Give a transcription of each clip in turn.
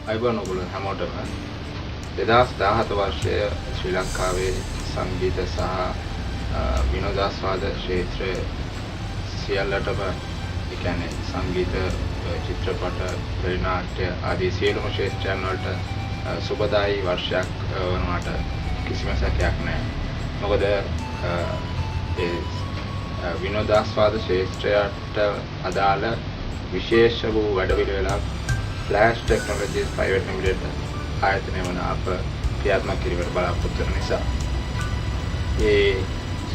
අයිබෝන් ඔයගොල්ලෝ හැමෝටම 2017 වර්ෂයේ ශ්‍රී ලංකාවේ සංගීත සහ විනෝදාස්වාද ක්ෂේත්‍රය සියල්ලටම ඒ කියන්නේ සංගීත චිත්‍රපට ටෙලිනාට්‍ය ආදී සියලුම ක්ෂේත්‍රයන් වලට සුබදායි වර්ෂයක් වනවාට කිසිම සැකයක් නැහැ. මොකද ඒ විනෝදාස්වාද ක්ෂේත්‍රයට අදාළ විශේෂ වූ වැඩපිළිවෙලක් Flash Technologies Private Limited ආයතනය වන අප ක්‍රියාත්මක කිරීමට බලාපොරොත්තු වෙන නිසා ඒ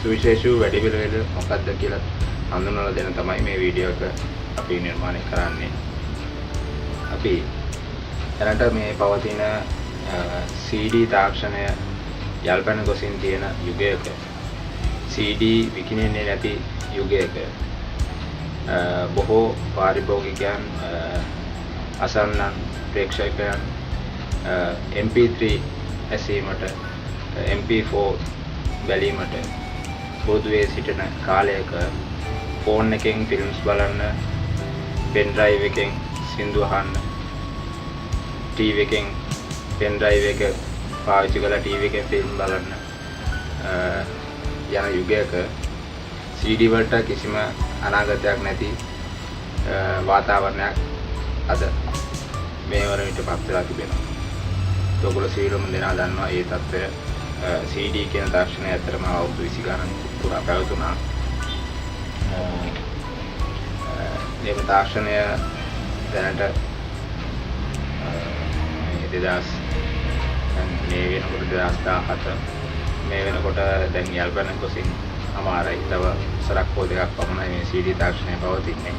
සුවිශේෂී වැඩපිළිවෙල මොකක්ද කියලා හඳුන්වලා දෙන්න තමයි මේ වීඩියෝ එක අපි නිර්මාණය කරන්නේ. අපි දැනට මේ පවතින CD තාක්ෂණය යල්පැන ගොසින් තියෙන යුගයක CD විකිණෙන්නේ නැති යුගයක බොහෝ පාරිභෝගිකයන් අසන්නන් ප්‍රේක්ෂකයන් MP3 ඇසීමට MP4 බැලීමට පොදුවේ සිටින කාලයක ෆෝන් එකෙන් ෆිල්ම්ස් බලන්න, පෙන් ඩ්‍රයිව් එකෙන් සින්දු අහන්න, ටීවී එකෙන් පෙන් ඩ්‍රයිව් එක පාවිච්චි කරලා ටීවී එකෙන් ෆිල්ම් බලන්න යන යුගයක CD වලට කිසිම අනාගතයක් නැති වාතාවරණයක් අද මේ වර විට පත් වෙලා තිබෙනවා. ඔයගොල්ලෝ සියලුම දෙනා දන්නවා මේ තත්ත්වය CD කියන තාක්ෂණය ඇත්තටම අවුරුදු 20 ගණන් පුරා පැවතුණා. මේ තාක්ෂණය දැනට 2017 මේ වෙනකොට දැන් යල්පැන ගොසින් අමාරයි. තව සරක් හෝ දෙකක් පමණයි මේ CD තාක්ෂණය පවතින්නේ.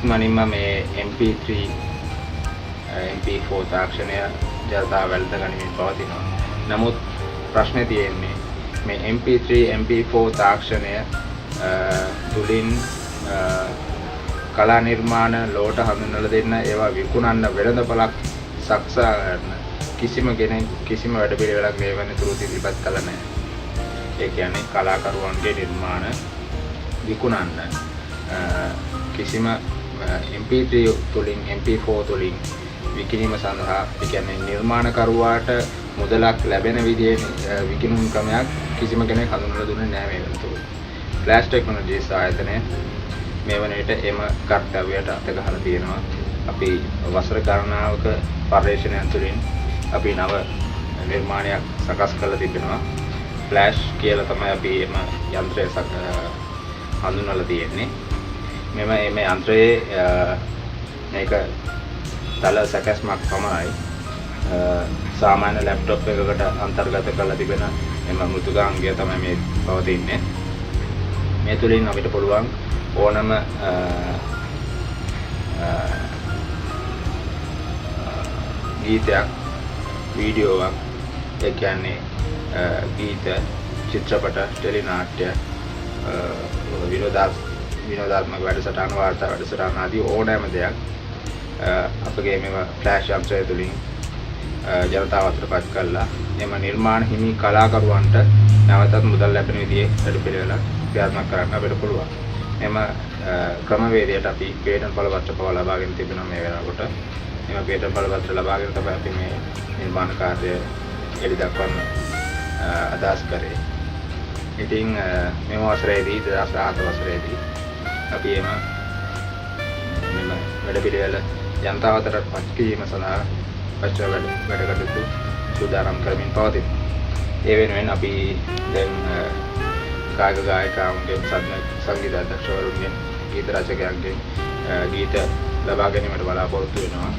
මනින්ම මේ MP3 MP4 තාක්ෂණය ජනතාව වැළඳ ගනිමින් පවතිනවා. නමුත් ප්‍රශ්නේ තියෙන්නේ මේ MP3 MP4 තාක්ෂණය තුලින් කලා නිර්මාණ ලෝට හඳුන්වලා දෙන්න, ඒවා විකුණන්න, වෙළඳපළක් සකසා ගන්න කිසිම කෙනෙක් කිසිම වැඩපිළිවෙලක් මේ වෙනතුරු ඉදිරිපත් කළා නැහැ. ඒ කියන්නේ කලාකරුවන්ගේ නිර්මාණ විකුණන්න කිසිම MP3 තුලින් MP4 තුලින් විකිණීම සඳහා ඒ කියන්නේ නිර්මාණකරුවාට මුදලක් ලැබෙන විදිහේ විකිණුම් ක්‍රමයක් කිසිම කෙනෙක් හඳුන්වලා දුන්නේ නැහැ මේ වෙනතුරු. Flash Technologies ආයතනය මේ වන විට එම කර්තව්‍යයට අත ගහලා තියෙනවා. අපි වසර ගණනාවක පරිශ්‍රණයන් තුළින් අපි නව නිර්මාණයක් සකස් කරලා තිබෙනවා. Flash කියලා තමයි අපි එම යන්ත්‍රය හඳුන්වලා තියෙන්නේ. මෙම යන්ත්‍රයේ මේක තල සැකස්මක් පමණයි. සාමාන්‍ය ලැප්ටොප් එකකට අන්තර්ගත කරලා තිබෙන එම මෘදුකාංගය තමයි මේ පවතින්නේ. මේ තුලින් අපිට පුළුවන් ඕනම ගීතයක්, වීඩියෝවක්, ඒ කියන්නේ ගීත, චිත්‍රපට, ටෙලිනාට්‍ය, විනෝදාත්මක වැඩසටහන්, වාර්තා වැඩසටහන් ආදී ඕනෑම දෙයක් අපගේ මෙම ෆ්ලෑෂ් යන්ත්‍රය තුළින් ජනතාව අතරපත් කළා. එම නිර්මාණ හිමි කලාකරුවන්ට නැවතත් මුදල් ලැබෙන විදිහේ වැඩපිළිවෙලක් ක්‍රියාත්මක කරන්න අපිට පුළුවන්. එම ක්‍රමවේදයට අපි පේටන්ට් බලපත්‍ර පවා ලබාගෙන තිබෙනවා මේ වෙනකොට. එම පේටන්ට් බලපත්‍ර ලබාගෙන තමයි අපි මේ නිර්මාණ කාර්යය එළි දක්වන්න අදහස් කරේ. ඉතින් මේ වසරේදී 2017 වසරේදී අපි එම වැඩපිළිවෙල ජනතාව අතරට පත් කිරීම සඳහා අවශ්‍ය වැඩ කටයුතු සූදානම් කරමින් පවතිනවා. ඒ වෙනුවෙන් අපි දැන් ගායක ගායිකාවන්ගෙන් සංගීත අධ්‍යක්ෂකවරුන්ගෙන් ගීත රචකයන්ගෙන් ගීත ලබා ගැනීමට බලාපොරොත්තු වෙනවා.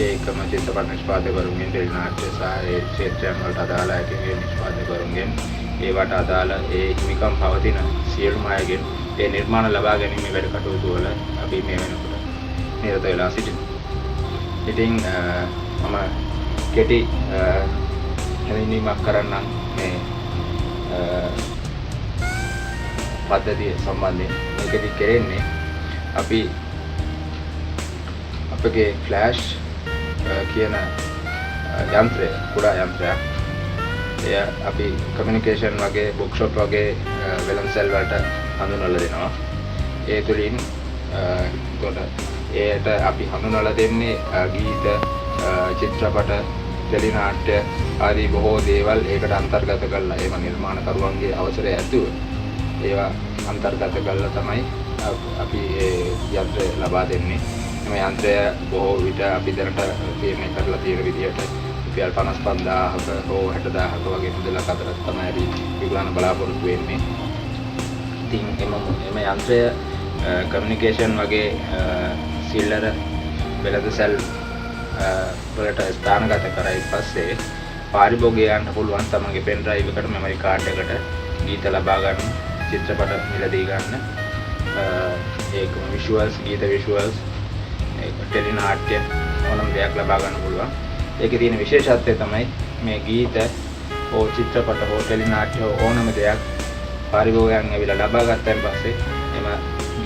ඒකම චිත්‍රපට නිෂ්පාදකවරුන්ගෙන්, ටෙලිනාට්‍ය සහ ඒ ක්ෂේත්‍රයන් වලට අදාළ අයගෙන් නිෂ්පාදකවරුන්ගෙන් ඒවට අදාළ ඒ හිමිකම් පවතින සියලුම අයගෙන් ඒ නිර්මාණ ලබා ගැනීමේ වැඩ කටයුතු වල අපි මේ වෙනකොට නිරත වෙලා සිටිනවා. ඉතින් මම කෙටි හැඳින්වීමක් කරන්නම් මේ පද්ධතිය සම්බන්ධයෙන්. මේකෙදි කෙරෙන්නේ අපි අපගේ ෆ්ලෑෂ් කියන යන්ත්‍රය, කුඩා යන්ත්‍රයක්. එය අපි කමියුනිකේෂන් වගේ, බුක්ෂොප් වගේ වෙළඳ සැල් වලට හඳුන්වලා දෙනවා. ඒ තුලින් ඒට අපි හඳුන්වලා දෙන්නේ ගීත, චිත්‍රපට, ටෙලිනාට්‍ය ආදී බොහෝ දේවල් ඒකට අන්තර්ගත කරලා ඒවා නිර්මාණකරුවන්ගේ අවසරය ඇතුව ඒවා අන්තර්ගත කරලා තමයි අපි ඒ යන්ත්‍රය ලබා දෙන්නේ. මේ යන්ත්‍රය බොහෝ විට අපි දැනට තීරණය කරලා තියෙන විදිහට රුපියල් 55000ක හෝ 60000ක වගේ මුදලක් අතරත් තමයි අපි විකුණන බලාපොරොත්තු වෙන්නේ. ඉතින් එම යන්ත්‍රය කමියුනිකේෂන් වගේ සිල්ලර වෙළඳසැල් වලට ස්ථානගත කරලා පස්සේ පාරිභෝගිකයන්ට පුළුවන් තමන්ගේ පෙන් ඩ්‍රයිව් එකට මෙමරි කාඩ් එකට ගීත ලබා ගන්න, චිත්‍රපට මිලදී ගන්න, ඒක විෂුවල්ස්, ගීත විෂුවල්ස්, ඒක ටෙලිනාට්‍ය ඕනම දෙයක් ලබා ගන්න පුළුවන්. ඒකේ තියෙන විශේෂත්වය තමයි මේ ගීත හෝ චිත්‍රපට හෝ ටෙලිනාට්‍ය ඕනම දෙයක් පාරිභෝගිකයන් ඇවිල්ලා ලබා ගත්තන් පස්සේ එම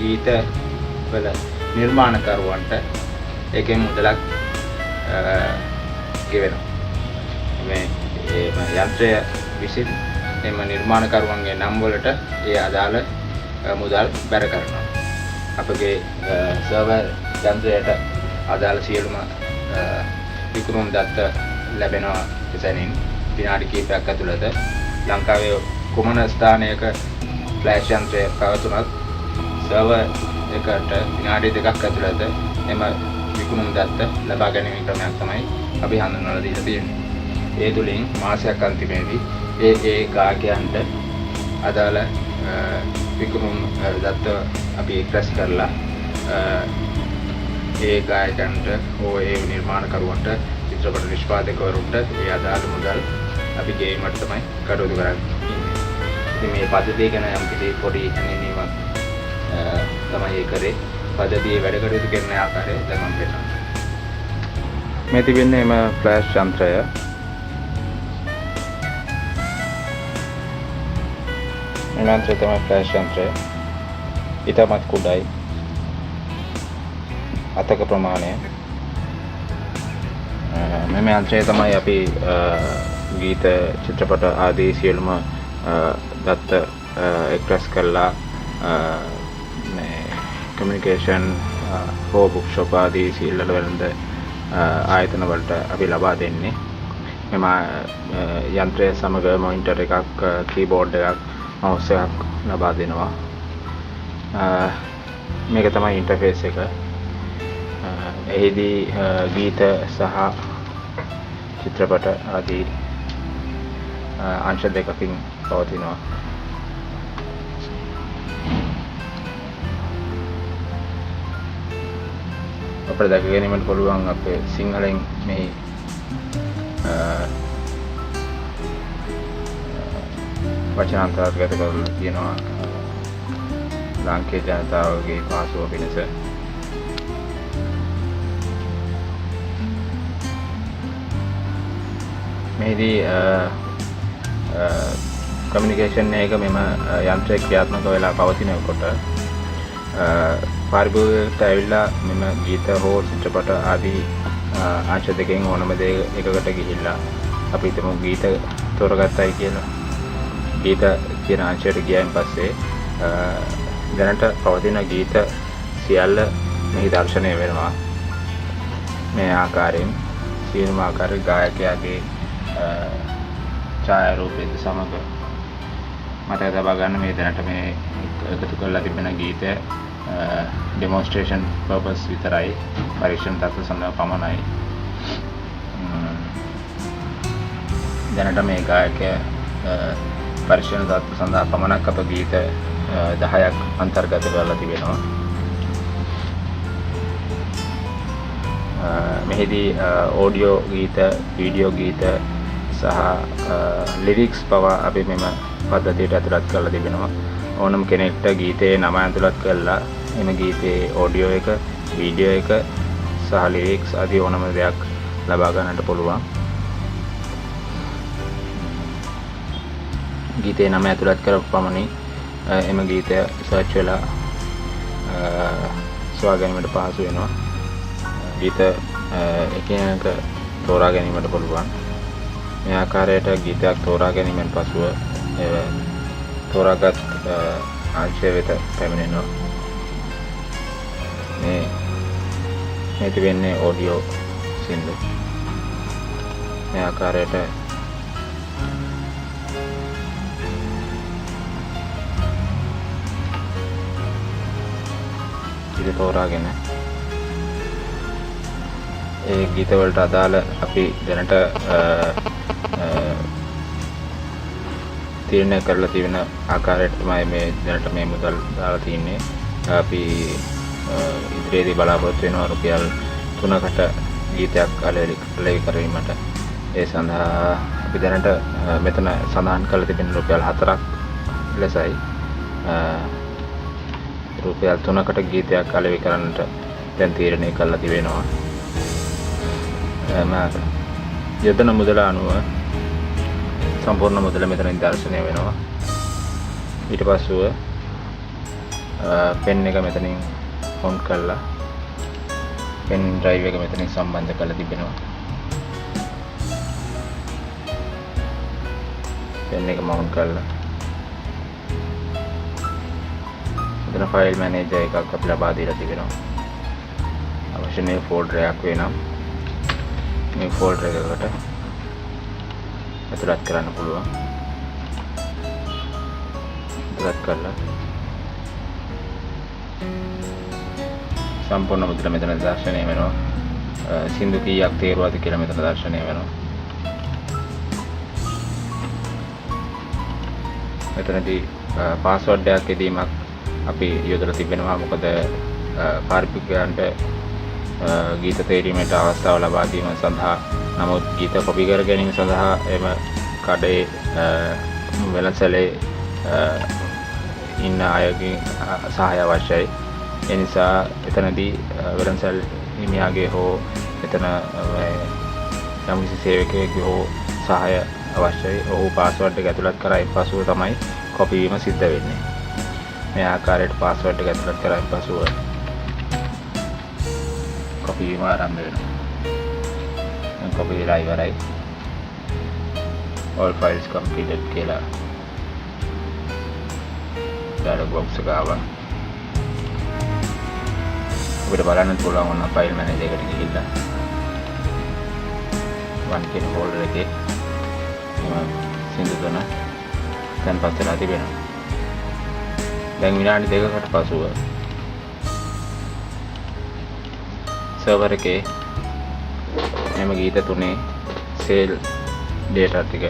ගීත වල නිර්මාණකරුවන්ට ඒකෙන් මුදලක් ගෙවෙනවා. මේ යන්ත්‍රය විසින් එම නිර්මාණකරුවන්ගේ නම් වලට ඒ අදාළ මුදල් බැර කරනවා. අපගේ සර්වර් යන්ත්‍රයට අදාළ සියලුම විකුණුම් දත්ත ලැබෙනවා. එසැනින් විනාඩි කිහිපයක් ඇතුළත ලංකාවේ කුමන ස්ථානයක ෆ්ලෑෂ් යන්ත්‍රය පවතුනත් සර්වර් එකට විනාඩි 2ක් ඇතුළත එම විකුණුම් දත්ත ලබා ගැනීමේ ක්‍රමයක් තමයි අපි හඳුන්වලා දීලා තියෙන්නේ. ඒ තුලින් මාසයක් අන්තිමේදී ඒ ගායකයන්ට අදාළ විකුණුම් දත්ත අපි එක්රැස් කරලා ඒ ගායකයන්ට හෝ ඒ නිර්මාණකරුවන්ට, චිත්‍රපට නිෂ්පාදකවරුන්ට ඒ අදාළ මුදල් අපි ගෙවීමට තමයි කටයුතු කරන්නේ. ඉතින් මේ පද්ධතිය ගැන යම් කිසි පොඩි හැඟීමක් තමයි ඒ කරේ. පද්ධතියේ වැඩ කටයුතු කරන ආකාරය දැන් මම පෙන්නනවා. මේ තිබෙන්නේ එම ෆ්ලෑෂ් යන්ත්‍රය. මේ යන්ත්‍රය තමයි ෆ්ලෑෂ් යන්ත්‍රය. ඊටමත් කුඩායි. අතක ප්‍රමාණය. මේ යන්ත්‍රය තමයි අපි ගීත, චිත්‍රපට ආදී සියලුම දත්ත එක්ස්ප්‍රෙස් කරලා මේ කමියුනිකේෂන් හෝ බුක් ෂොප් ආදී සියල්ල වලඳ ආයතන වලට අපි ලබා දෙන්නේ. මෙම යන්ත්‍රය සමග මොනිටර් එකක්, කීබෝඩ් එකක්, මවුස් එකක් ලබා දෙනවා. මේක තමයි ඉන්ටර්ෆේස් එක. එහිදී ගීත සහ චිත්‍රපට ආදී අංශ දෙකකින් පවතිනවා. අපිට දැක ගැනීමට පුළුවන් අපේ සිංහලෙන් මේ වචන අන්තර්ගත කරලා තියෙනවා ලාංකේය ජනතාවගේ පහසුව පිණිස. මේදී කමියුනිකේෂන් එක මෙම යන්ත්‍රය ක්‍රියාත්මක වෙලා පවතිනකොට පාරිභෝගිකයට ඇවිල්ලා මෙම ගීත හෝ චිත්‍රපට ආදී අංශ දෙකෙන් ඕනම එකකට ගිහිල්ලා අපි හිතමු ගීත තෝරගත්තයි කියලා. ගීත කියන අංශයට ගියන් පස්සේ දැනට පවතින ගීත සියල්ල මෙහි දර්ශනය වෙනවා. මේ ආකාරයෙන් සියලුම ආකාරයේ ගායකයාගේ ඡායාරූපයත් සමග මට තබා ගන්න මේ දැනට මේ එකතු කරලා තිබෙන ගීතය ඩෙමොන්ස්ට්‍රේෂන් පර්පස් විතරයි, පරීක්ෂණ තත්ත්ව සඳහා පමණයි. දැනට මේ ගායකයා පරීක්ෂණ තත්ත්ව සඳහා පමණක් අප ගීත 10ක් අන්තර්ගත කරලා තිබෙනවා. මෙහිදී ඔඩියෝ ගීත, වීඩියෝ ගීත සහ ලිරික්ස් පවා අපි මෙම පද්ධතියට ඇතුළත් කරලා තිබෙනවා. ඕනම කෙනෙක්ට ගීතයේ නම ඇතුළත් කරලා එම ගීතයේ ඔඩියෝ එක, වීඩියෝ එක සහ ලිරික්ස් ආදී ඕනම දෙයක් ලබා ගන්නට පුළුවන්. ගීතයේ නම ඇතුළත් කරපු පමණින් එම ගීතය සර්ච් වෙලා සොයා ගැනීමට පහසු වෙනවා. ගීත එකිනෙක තෝරා ගැනීමට පුළුවන්. මේ ආකාරයට ගීතයක් තෝරා ගැනීමෙන් පසුව තෝරාගත් අංශය වෙත පැමිණෙනවා. මේ මේ තිබෙන්නේ ඔඩියෝ සින්දු. මේ ආකාරයට ගීත තෝරාගෙන ඒ ගීත වලට අදාළ අපි දැනට තීරණය කරලා තියෙන ආකාරයට තමයි මේ දැනට මේ මුදල් දාලා තින්නේ. අපි ඉදිරියේදී බලාපොරොත්තු වෙනවා රුපියල් 3කට ගීතයක් අලෙවි කිරීමට. ඒ සඳහා අපි දැනට මෙතන සඳහන් කරලා තිබෙන රුපියල් 4ක් ලෙසයි රුපියල් 3කට ගීතයක් අලෙවි කරන්නට දැන් තීරණය කරලා තිබෙනවා. යොදන මුදල අනුව සම්පූර්ණ මුදල මෙතනින් දර්ශනය වෙනවා. ඊට පස්සෙ පෙන් එක මෙතනින් ඔන් කරලා පෙන් ඩ්‍රයිව් එක මෙතනින් සම්බන්ධ කරලා තිබෙනවා. පෙන් එක මවුන්ට් කරලා මෙතන ෆයිල් මැනේජර් එකක් අපි ලබා දීලා තිබෙනවා. අවශ්‍ය new folder එකක් වෙනම් new folder එකකට ඇතුළත් කරන්න පුළුවන්. ඇතුළත් කරලා සම්පූර්ණ මුදල මෙතන දර්ශනය වෙනවා. සින්දු කීයක් තේරුවද කියලා මෙතන දර්ශනය වෙනවා. මෙතනදී පාස්වර්ඩ් එකක් යෙදීමක් අපි යොදලා තිබෙනවා. මොකද පාරිභෝගිකයන්ට ගීත තේරීමට අවස්ථාව ලබා දීම සඳහා, නමුත් ගීත කොපි කර ගැනීම සඳහා එම කඩේ වෙළඳසැලේ ඉන්න අයගේ සහාය අවශ්‍යයි. ඒ නිසා එතනදී වෙළඳසැල් හිමියාගේ හෝ එතන යම්කිසි සේවකයෙකුගේ හෝ සහාය අවශ්‍යයි. ඔහු පාස්වර්ඩ් එක ඇතුළත් කරායින් පසුව තමයි කොපි වීම සිද්ධ වෙන්නේ. මේ ආකාරයට පාස්වර්ඩ් එක ඇතුළත් කරායින් පසුව කොපි වීම ආරම්භ වෙනවා. දැන් කොපි වෙලා ඉවරයි. all files completed කියලා dialog box එක ආවා. අපිට බලන්න පුළුවන් වුණා ෆයිල් මැනේජර් එකට ගිහිල්ලා වන් කියන ෆෝල්ඩර් එකේ සින්දු තුන තැන්පත් වෙලා තිබෙනවා. දැන් විනාඩි 2කට පසුව සර්වර් එකේ මෙම ගීත තුනේ සේල් data ටික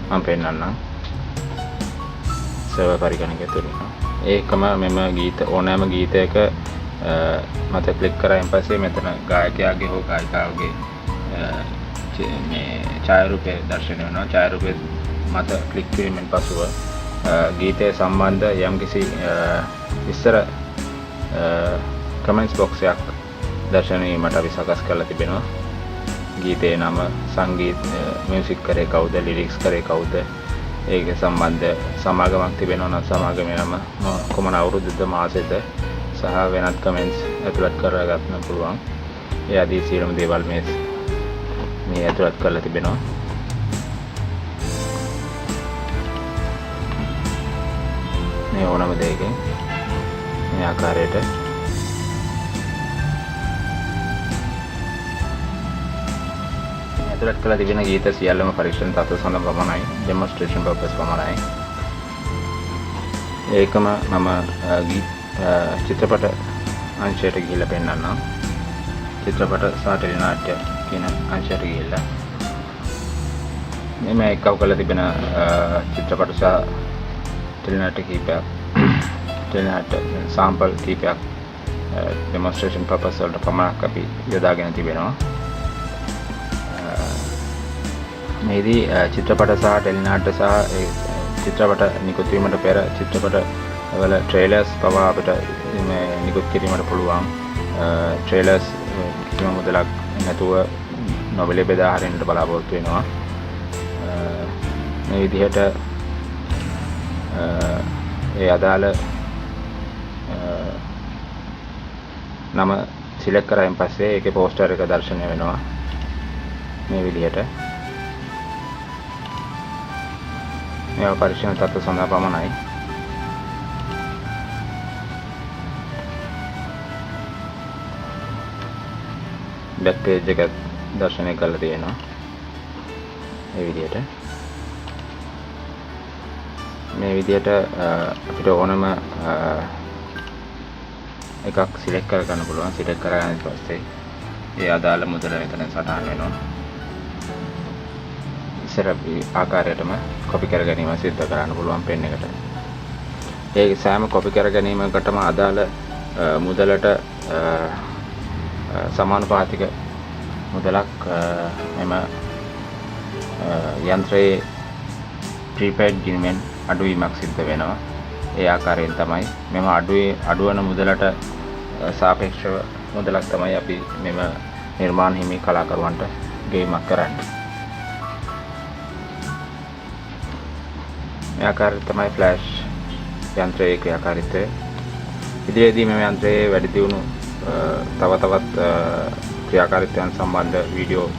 මම පෙන්නන්නම්. සර්වර් පරිගණකය තුලින් ඒකම මෙම ගීත ඕනෑම ගීතයක මත ක්ලික් කරායින් පස්සේ මෙතන ගායකයාගේ හෝ ගායිකාවගේ මේ ඡායාරූපය දර්ශනය වෙනවා. ඡායාරූපය මත ක්ලික් කිරීමෙන් පසුව ගීතය සම්බන්ධ යම්කිසි විස්තර කමෙන්ට්ස් බොක්ස් එකක් දර්ශනය වීමට අපි සකස් කරලා තිබෙනවා. ගීතයේ නම, සංගීත මියුසික් කරේ කවුද, ලිරික්ස් කරේ කවුද, ඒක සම්බන්ධ සමාගමක් තිබෙනවා නම් සමාගමේ නම, කොමන අවුරුද්දද, මාසෙද සහ වෙනත් කමෙන්ට්ස් ඇතුළත් කරගන්න පුළුවන්. ඒ ආදී සියලුම දේවල් මේ ඇතුළත් කරලා තිබෙනවා. මේ ඕනම දෙයකින් මේ ආකාරයට ඇතුළත් කරලා තිබෙන ගීත සියල්ලම පරීක්ෂණ තත්ත්ව සඳහා පමණයි, demonstration purpose පමණයි. ඒකම මම චිත්‍රපට අංශයට ගිහිල්ලා පෙන්නන්නම්. චිත්‍රපට සහ ටෙලිනාට්‍ය කියන අංශයට ගිහිල්ලා මේ එක්කව කරලා තිබෙන චිත්‍රපට සහ ටෙලිනාට්‍ය කීපයක්, ටෙලිනාට්‍ය සාම්පල් කීපයක් demonstration purpose වලට පමණක් අපි යොදාගෙන තිබෙනවා. මේදී චිත්‍රපට සහ ටෙලිනාට්‍ය සහ චිත්‍රපට නිකුත් වීමට පෙර චිත්‍රපට වල ට්‍රේලර්ස් පවා අපිට නිකුත් කිරීමට පුළුවන්. ට්‍රේලර්ස් කිසිම මුදලක් නැතුව නොබලේ බෙදා හරින්නට බලාපොරොත්තු වෙනවා. මේ විදිහට ඒ අදාළ නම සිලෙක්ට් කරායින් පස්සේ ඒකේ පෝස්ටර් එක දර්ශනය වෙනවා. මේ විදිහට මේවා පරීක්ෂණ තත්ත්ව සඳහා පමණයි. බෑක් පේජ් එක දර්ශනය කරලා තියෙනවා. මේ විදිහට අපිට ඕනම එකක් සිලෙක්ට් කර ගන්න පුළුවන්. සිලෙක්ට් කරගෙන ඊට පස්සේ ඒ අදාළ මුදල මෙතන සටහන් වෙනවා. ඉස්සර ආකාරයටම කොපි කර ගැනීම සිද්ධ කරන්න පුළුවන් පෙන් එකට. ඒ සෑම කොපි කර ගැනීමකටම අදාළ මුදලට සමානුපාතික මුදලක් එම යන්ත්‍රයේ ප්‍රීපේඩ් ගිණුමෙන් අඩුවීමක් සිද්ධ වෙනවා. ඒ ආකාරයෙන් තමයි මෙම අඩුවන මුදලට සාපේක්ෂව මුදලක් තමයි අපි මෙම නිර්මාණ හිමි කලාකරුවන්ට ගෙවීමක් කරන්නේ. මේ ආකාරයට තමයි ෆ්ලෑෂ් යන්ත්‍රයේ ක්‍රියාකාරීත්වය. ඉදිරියේදී මෙම යන්ත්‍රයේ වැඩි දියුණු තවත් ක්‍රියාකාරීත්වයන් සම්බන්ධ වීඩියෝ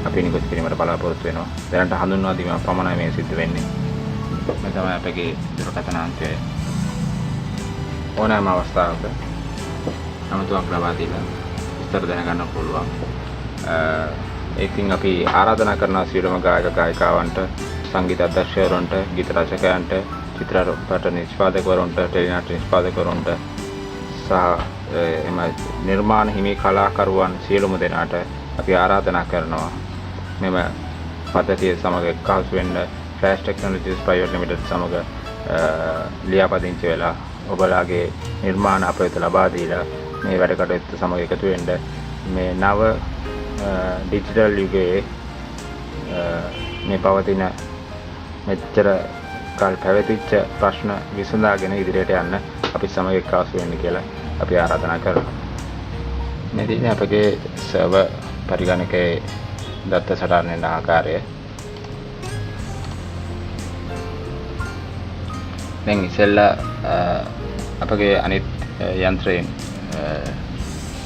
අපි නිකුත් කිරීමට බලාපොරොත්තු වෙනවා. දැනට හඳුන්වා දීම පමණයි මේ සිද්ධ වෙන්නේ. මේ තමයි අපගේ දුරකථන අංකය. ඕනෑම අවස්ථාවක අමතුවක් ලබා දීලා විස්තර දැනගන්න පුළුවන්. ඒකින් අපි ආරාධනා කරනවා සියලුම ගායක ගායිකාවන්ට, සංගීත අධ්‍යක්ෂකවරුන්ට, ගීත රචකයන්ට, චිත්‍රපට නිෂ්පාදකවරුන්ට, ටෙලිනාට්‍ය නිෂ්පාදකවරුන්ට සහ එම නිර්මාණ හිමි කලාකරුවන් සියලුම දෙනාට අපි ආරාධනා කරනවා මෙම පද්ධතිය සමග එක්කාසු වෙන්න ෆ්ලෑෂ් ටෙක්නොලොජිස් ප්‍රයිවට් ලිමිටඩ් සමග ලියාපදිංචි වෙලා ඔබලාගේ නිර්මාණ අප වෙත ලබා දීලා මේ වැඩ කටයුත්ත සමග එකතු වෙන්න මේ නව ඩිජිටල් යුගයේ මේ පවතින මෙච්චර කල් පැවතිච්ච ප්‍රශ්න විසඳාගෙන ඉදිරියට යන්න අපි සමග එක්කාසු වෙන්න කියලා අපි ආරාධනා කරනවා. මේ දිනේ අපගේ සර්වර් පරිගණකයේ දත්ත සටහන් වෙන ආකාරය දැන් ඉස්සෙල්ලා අපගේ අනිත් යන්ත්‍රයෙන්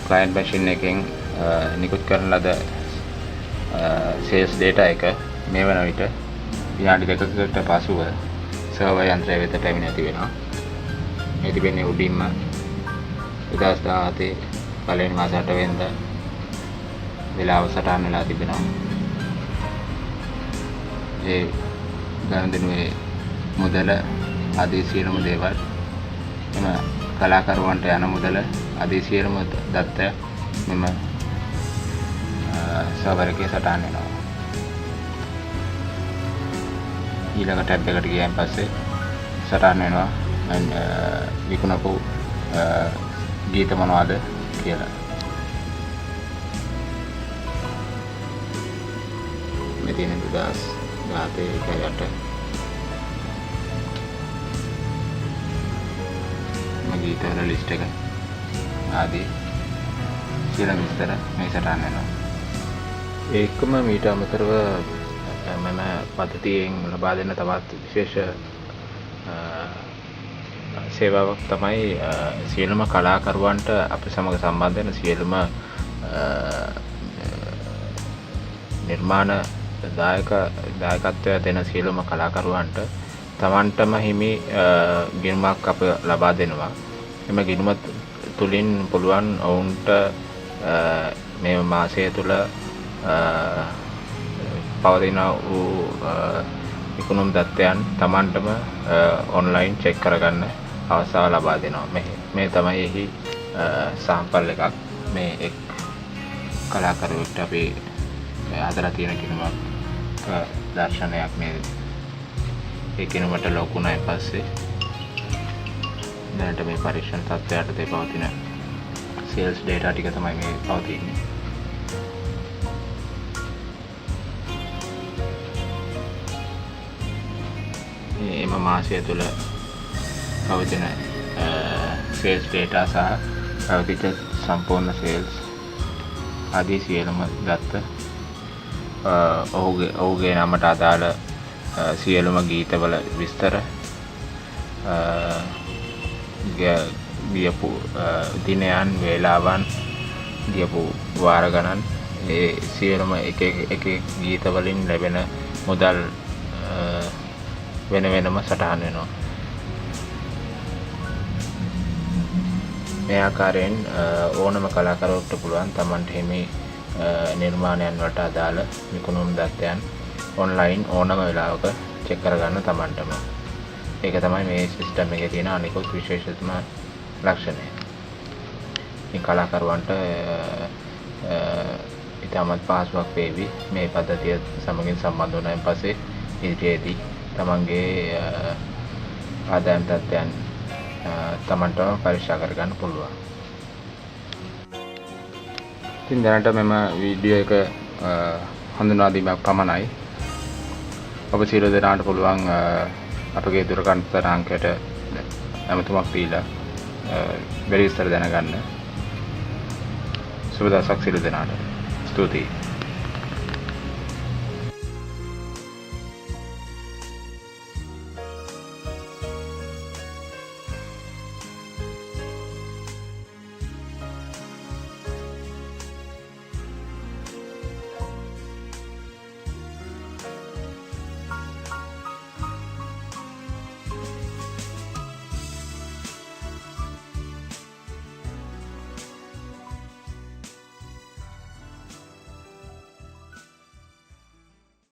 ක්ලයන්ට් මැෂින් එකෙන් නිකුත් කරන ලද සේල්ස් data එක මේ වන විට විනාඩි 2කට පසුව සර්වර් යන්ත්‍රය වෙත පැමිණ ඇති වෙනවා. මේ තිබෙන්නේ උඩින්ම 2017 පළවෙනි මාස 8 වෙනිදා වෙලාව සටහන් වෙලා තිබෙනවා. ඒ ගණන්දෙනුවේ මුදල ආදී සියලුම දේවල් එම කලාකරුවන්ට යන මුදල ආදී සියලුම දත්ත මෙම සර්වර් එකේ සටහන් වෙනවා. ඊළඟ ටැබ් එකට ගියන් පස්සේ සටහන් වෙනවා විකුණපු ගීත මොනවද කියලා. මේ තියෙන 2017 ගීතවල ලිස්ට් එක ආදී සියලු විස්තර මේ සටහන් වෙනවා. ඒකම මීට අමතරව මම පද්ධතියෙන් ලබා දෙන තවත් විශේෂ සේවාවක් තමයි සියලුම කලාකරුවන්ට අප සමග සම්බන්ධ වෙන සියලුම නිර්මාණ දායකත්වය දෙන සියලුම කලාකරුවන්ට තමන්ටම හිමි ගිණුමක් අප ලබා දෙනවා. එම ගිණුම තුලින් පුළුවන් ඔවුන්ට මේ මාසය තුල පවතින වූ විකුණුම් දත්තයන් තමන්ටම ඔන්ලයින් චෙක් කරගන්න අවස්ථාව ලබා දෙනවා. මේ තමයි එහි සාම්පල් එකක්. මේ එක් කලාකරුවෙක්ට අපි හදලා තියෙන ගිණුමක් දර්ශනයක් මේ ඒ ගිණුමට ලොකුණායින් පස්සේ දැනට මේ පරීක්ෂණ තත්ත්වයට දෙපවතින සේල්ස් data ටික තමයි මේ පවතින්නේ. එම මාසය තුළ පවතින සේල්ස් data සහ පවතිච්ච සම්පූර්ණ සේල්ස් ආදී සියලුම දත්ත ඔහුගේ නමට අදාළ සියලුම ගීතවල විස්තර ගියපු දිනයන් වේලාවන් ගියපු වාර ගණන් ඒ සියලුම එක ගීත වලින් ලැබෙන මුදල් වෙන වෙනම සටහන් වෙනවා. මේ ආකාරයෙන් ඕනම කලාකරුවෙකුට පුළුවන් තමන්ට හිමි නිර්මාණයන් වලට අදාළ විකුණුම් දත්තයන් ඔන්ලයින් ඕනම වෙලාවක චෙක් කරගන්න තමන්ටම. ඒක තමයි මේ සිස්ටම් එකේ තියෙන අනිකුත් විශේෂතම ලක්ෂණය. මේ කලාකරුවන්ට ඉතාමත් පහසුවක් වේවි මේ පද්ධතිය සමගින් සම්බන්ධ වුණායින් පස්සේ ඉදිරියේදී තමන්ගේ ආදායම් තත්ත්වයන් තමන්ටම පරීක්ෂා කරගන්න පුළුවන්. ඉතින් දැනට මෙම වීඩියෝ එක හඳුනා දීමක් පමණයි. ඔබ සියලු දෙනාට පුළුවන් අපගේ දුරකථන තරංගයට ඇමතුමක් දීලා වැඩි විස්තර දැනගන්න. සුබ දවසක් සියලු දෙනාට. ස්තුතියි.